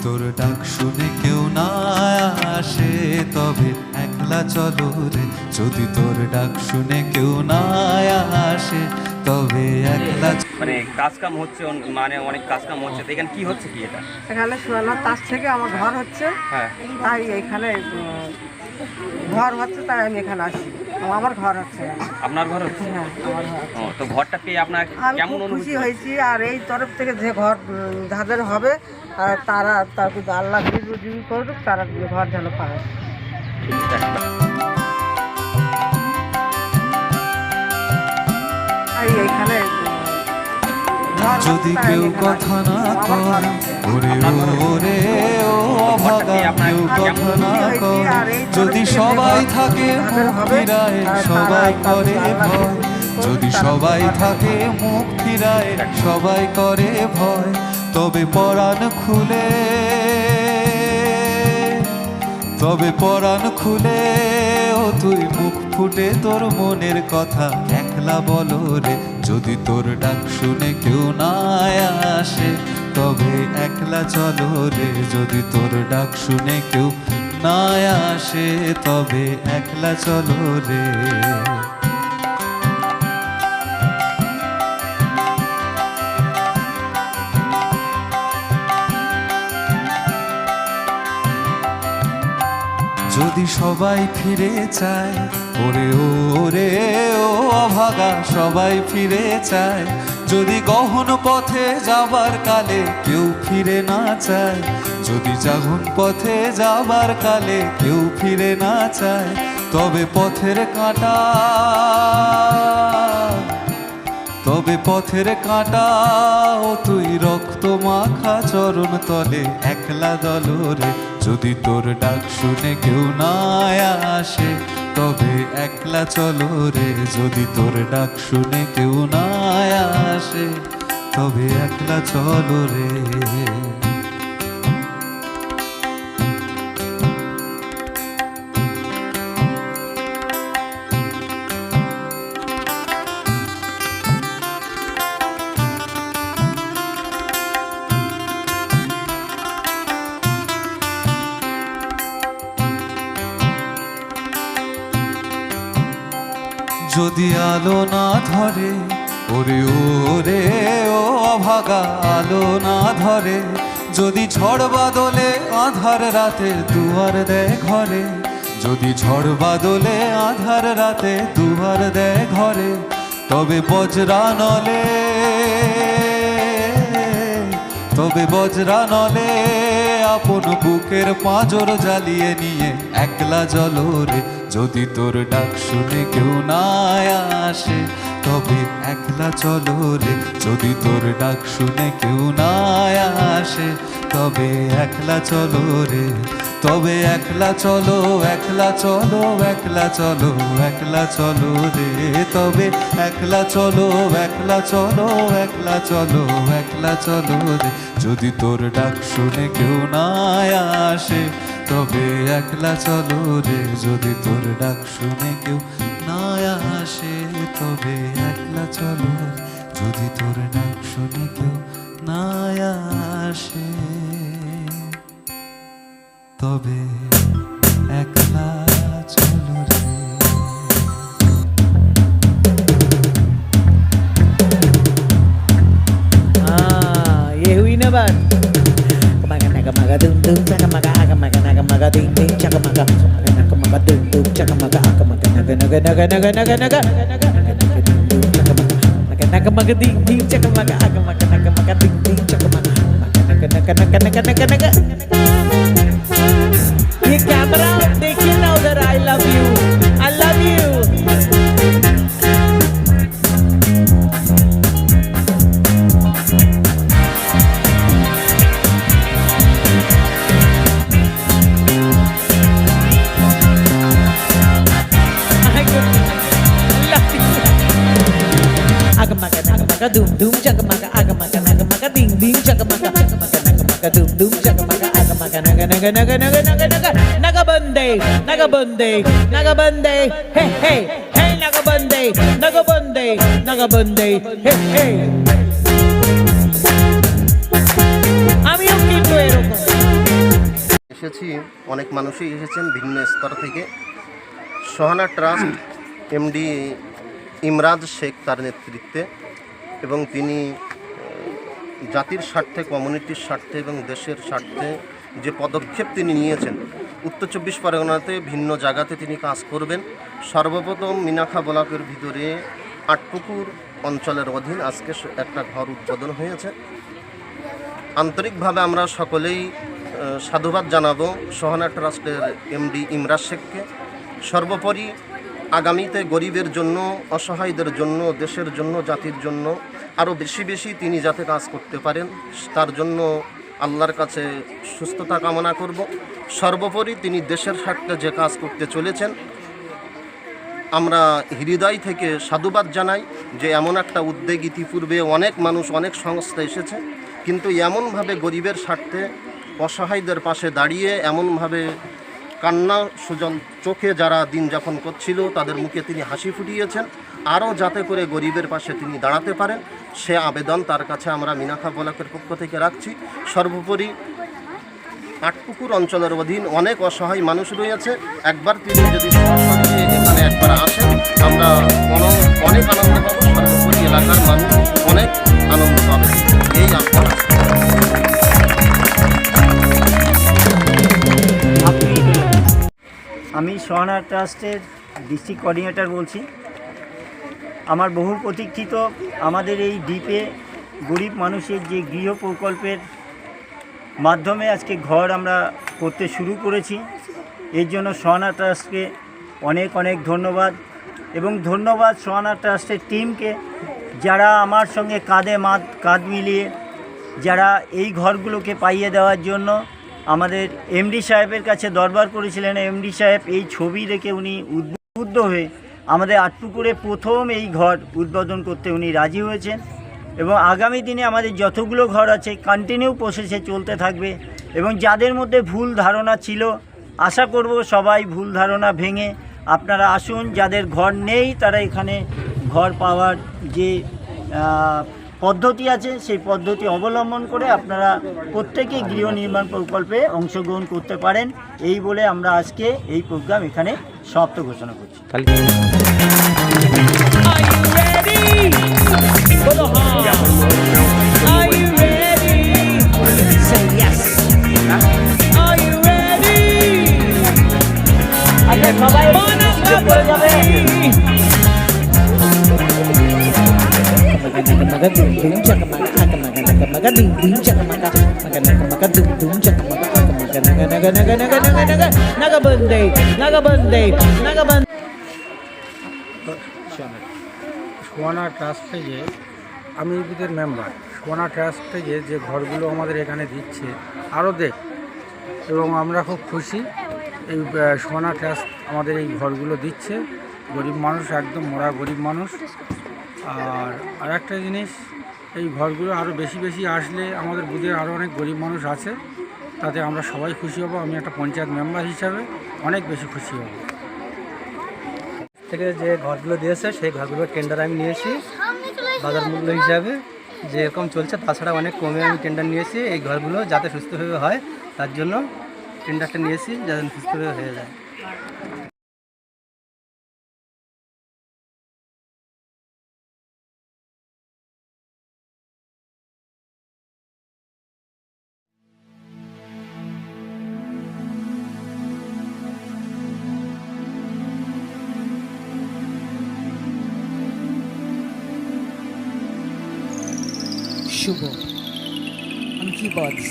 তোর ডাক শুনে কেউ না আসে তবে একলা চলো রে। যদি তোর ডাক শুনে কেউ না আসে তবে একলা। মানে কাজ কাম হচ্ছে, মানে অনেক কাজ কাম হচ্ছে, তো এখানে কি হচ্ছে কি এটা? এখানে সুয়ানার তার থেকে আমার ঘর হচ্ছে, হ্যাঁ, তাই এখানে ঘর হচ্ছে, তাই আমি এখানে আসি। আমার ঘর হচ্ছে। আপনার ঘর হচ্ছে? হ্যাঁ, আমার ঘর হচ্ছে। ও, তো ঘরটা পেয়ে আপনার আমি কেমন খুব অনুভূতি খুশি হচ্ছে? হয়েছি। আর এই তরফ থেকে যে ঘর যাদের হবে তারা তাকে আল্লাহ রুজি করুক, তারা ঘর যেন পায়। তাই এইখানে যদি কেউ কথা না কয় ওরে ওরে ও অভাগা, কেউ কথা না কয়। যদি সবাই থাকে মুখ ফিরায় সবাই করে ভয়। যদি সবাই থাকে মুখ ফিরায় সবাই করে ভয়। তবে পরাণ খুলে, তবে পরাণ খুলে ও তুই মুখ ফুটে তোর মনের কথা একলা বলো রে। যদি তোর ডাক শুনে কেউ না আসে তবে একলা চলো রে। যদি তোর ডাক শুনে কেউ না আসে তবে একলা চলো রে। যদি সবাই ফিরে চায় ওরে ওরে ও অভাগা, সবাই ফিরে চায়। যদি গহন পথে যাবার কালে কেউ ফিরে না চায়, যদি জাগন পথে যাবার কালে কেউ ফিরে না চায়, তবে পথের কাঁটা, তবে পথের কাঁটা ও তুই রক্ত মাখা চরণ তলে একলা দলো রে। যদি তোর ডাক শুনে কেউ না আসে তবে একলা চলো রে। যদি তোর ডাক শুনে কেউ না আসে তবে একলা চলো রে। যদি আলো না ধরে ওরে ওরে ও অভাগা, আলো না ধরে। যদি ঝড় বাদলে আধার রাতে দুয়ার দেয় ঘরে, যদি ঝড় বাদলে আধার রাতে দুয়ার দেয় ঘরে, তবে বজ্রা নলে, তবে বজ্রা নলে আপন বুকের পাঁজর জ্বালিয়ে নিয়ে একলা জলো রে। যদি তোর ডাক শুনে কেউ না আসে তবে একলা চলো রে। যদি তোর ডাক শুনে কেউ না আসে তবে একলা চলো রে। তবে একলা চলো, একলা চলো, একলা চলো, একলা চলো রে। তবে একলা চলো, একলা চলো, একলা চলো, একলা চলো রে। যদি তোর ডাক শুনে কেউ না আসে তবে একলা চলো রে। যদি তোর ডাক শুনে কেউ না আসে তবে একলা চলো রে। যদি তোর ডাক শুনে কেউ না আসে তবে একলা চলো রে। ये हुई ना बात। Kamaga naga maga dum dum chaka maga aga maga naga maga ding ding chaka maga naga maga dum dum chaka maga aga maga naga naga naga naga naga naga naga dum dum chaka maga naga maga ding ding chaka maga aga maga naga maga ding ding chaka maga naga naga naga naga naga naga. ये camera देखिए ना उधर। I love you, I love you. Maga dum dum chaka maga aga maga naga maga ding ding chaka maga maga naga maga dum dum chaka maga aga maga naga naga naga naga naga naga naga bande naga bande naga bande hey hey hey naga bande naga bande naga bande hey hey আমিও কিন্তু এরকম এসেছি, অনেক মানুষই এসেছেন ভিন্ন স্তর থেকে। সোহানা ট্রাস্ট এমডি ইমরাজ শেখ তার নেতৃত্বে, এবং তিনি জাতির স্বার্থে, কমিউনিটির স্বার্থে এবং দেশের স্বার্থে যে পদক্ষেপ তিনি নিয়েছেন, উত্তর 24 পরগনাতে ভিন্ন জায়গাতে তিনি কাজ করবেন। সর্বপ্রথম মিনাখা ব্লকের ভিতরে আটপুকুর অঞ্চলের অধীন আজকে একটা ঘর উদ্বোধন হয়েছে। আন্তরিকভাবে আমরা সকলেই সাধুবাদ জানাবো সোহানা ট্রাস্টের এমডি ইমরাজ শেখকে। সর্বোপরি আগামীতে গরিবের জন্য, অসহায়দের জন্য, দেশের জন্য, জাতির জন্য আরও বেশি বেশি তিনি যাতে কাজ করতে পারেন, তার জন্য আল্লাহর কাছে সুস্থতা কামনা করব। সর্বোপরি তিনি দেশের স্বার্থে যে কাজ করতে চলেছেন, আমরা হৃদয় থেকে সাধুবাদ জানাই যে এমন একটা উদ্যোগ ইতিপূর্বে অনেক মানুষ, অনেক সংস্থা এসেছে, কিন্তু এমনভাবে গরিবের স্বার্থে, অসহায়দের পাশে দাঁড়িয়ে এমনভাবে কান্না সুজন চোখে যারা দিন যাপন করছিল তাদের মুখে তিনি হাসি ফুটিয়েছেন। আরও যাতে করে গরিবের পাশে তিনি দাঁড়াতে পারেন, সে আবেদন তার কাছে আমরা মিনাখা ব্লকের পক্ষ থেকে রাখছি। সর্বোপরি আটপুকুর অঞ্চলের অধীন অনেক অসহায় মানুষ রয়েছে, একবার তিনি যদি সরাসরি এখানে একবার আসেন, আমরা অনেক আনন্দ পাবো। সর্বোপরি এলাকার মানুষ অনেক আনন্দ পাবে, এই আহ্বান। আমি সোহানা ট্রাস্টের ডিস্ট্রিক্ট কোঅর্ডিনেটর বলছি। আমার বহু প্রতীক্ষিত আমাদের এই দ্বীপে গরিব মানুষের যে গৃহ প্রকল্পের মাধ্যমে আজকে ঘর আমরা করতে শুরু করেছি, এর জন্য সোহানা ট্রাস্টকে অনেক অনেক ধন্যবাদ। এবং ধন্যবাদ সোহানা ট্রাস্টের টিমকে, যারা আমার সঙ্গে কাঁধে কাঁধ মিলিয়ে যারা এই ঘরগুলোকে পাইয়ে দেওয়ার জন্য আমাদের এমডি সাহেবের কাছে দরবার করেছিলেন। এমডি সাহেব এই ছবি দেখে উনি উদ্বুদ্ধ হয়ে আমাদের আটপুকুরে প্রথম এই ঘর উদ্বোধন করতে উনি রাজি হয়েছেন। এবং আগামী দিনে আমাদের যতগুলো ঘর আছে কন্টিনিউ প্রসেসে চলতে থাকবে। এবং যাদের মধ্যে ভুল ধারণা ছিল, আশা করব সবাই ভুল ধারণা ভেঙে আপনারা আসুন। যাদের ঘর নেই তারা এখানে ঘর পাওয়ার যে পদ্ধতি আছে সেই পদ্ধতি অবলম্বন করে আপনারা প্রত্যেকে গৃহ নির্মাণ প্রকল্পে অংশগ্রহণ করতে পারেন। এই বলে আমরা আজকে এই প্রোগ্রাম এখানে সমাপ্ত ঘোষণা করছি। সোহানা ট্রাস্ট থেকে আমি এদের মেম্বার। সোহানা ট্রাস্ট থেকে যে ঘরগুলো আমাদের এখানে দিচ্ছে আরও দেখ, এবং আমরা খুব খুশি। এই সোহানা ট্রাস্ট আমাদের এই ঘরগুলো দিচ্ছে। গরিব মানুষ, একদম মোরা গরিব মানুষ। আর একটা জিনিস, এই ঘরগুলো আরও বেশি বেশি আসলে আমাদের বুথের আরও অনেক গরিব মানুষ আছে, তাতে আমরা সবাই খুশি হব। আমি একটা পঞ্চায়েত মেম্বার হিসাবে অনেক বেশি খুশি হব। থেকে যে ঘরগুলো দিয়েছে সেই ঘরগুলোর টেন্ডার আমি নিয়েছি বাজার মূল্য হিসাবে, যেরকম চলছে তাছাড়া অনেক কমে আমি টেন্ডার নিয়েছি। এই ঘরগুলো যাতে সুস্থভাবে হয় তার জন্য টেন্ডারটা নিয়েছি, যাতে সুস্থভাবে হয়ে যায়। শুভ on keyboards.